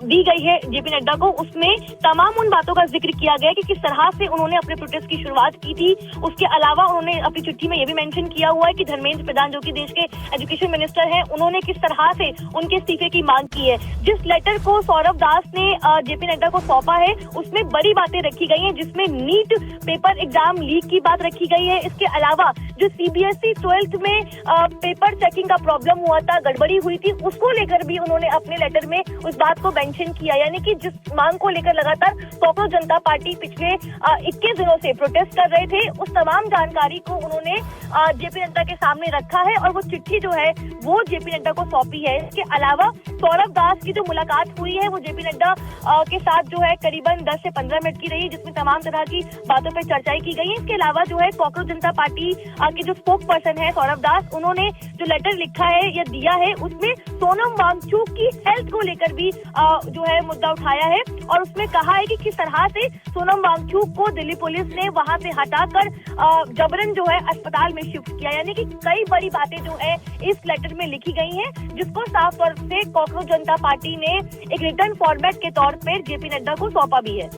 दी गई है जेपी नड्डा को, उसमें तमाम उन बातों का जिक्र किया गया कि किस तरह से उन्होंने अपने प्रोटेस्ट की शुरुआत की थी। उसके अलावा उन्होंने अपनी चिट्ठी में यह भी मेंशन किया हुआ है कि धर्मेंद्र प्रधान जो कि देश के एजुकेशन मिनिस्टर हैं, उन्होंने किस तरह से उनके इस्तीफे की मांग की है। जिस लेटर को सौरभ दास ने जेपी नड्डा को सौंपा है उसमें बड़ी बातें रखी गई है, जिसमें नीट पेपर एग्जाम लीक की बात रखी गई है। इसके अलावा जो सीबीएसई 12th में पेपर चेकिंग का प्रॉब्लम हुआ था, गड़बड़ी हुई थी, उसको लेकर भी उन्होंने अपने लेटर में उस बात को मेंशन किया। यानी कि जिस मांग को लेकर लगातार कॉकरोच जनता पार्टी पिछले 21 दिनों से प्रोटेस्ट कर रहे थे, उस तमाम जानकारी को उन्होंने जेपी नड्डा के सामने रखा है और वो चिट्ठी जो है वो जेपी नड्डा को सौंपी है। इसके अलावा सौरभ दास की जो मुलाकात हुई है वो जेपी नड्डा के साथ जो है करीबन 10 से 15 मिनट की रही, जिसमें तमाम तरह की बातों पर चर्चाएं की गई है। इसके अलावा जो है कॉकरोच जनता पार्टी के जो स्पोक पर्सन है सौरभ दास, उन्होंने जो लेटर लिखा है या दिया है उसमें सोनम वांगचुक की हेल्थ को लेकर भी जो है मुद्दा उठाया है और उसमें कहा है कि किस तरह से सोनम वांगचुक को दिल्ली पुलिस ने वहां से हटाकर जबरन जो है अस्पताल में शिफ्ट किया। यानी कि कई बड़ी बातें जो है इस लेटर में लिखी गई हैं, जिसको साफ तौर से कॉकरोच जनता पार्टी ने एक रिटर्न फॉर्मेट के तौर पर जेपी नड्डा को सौंपा भी है।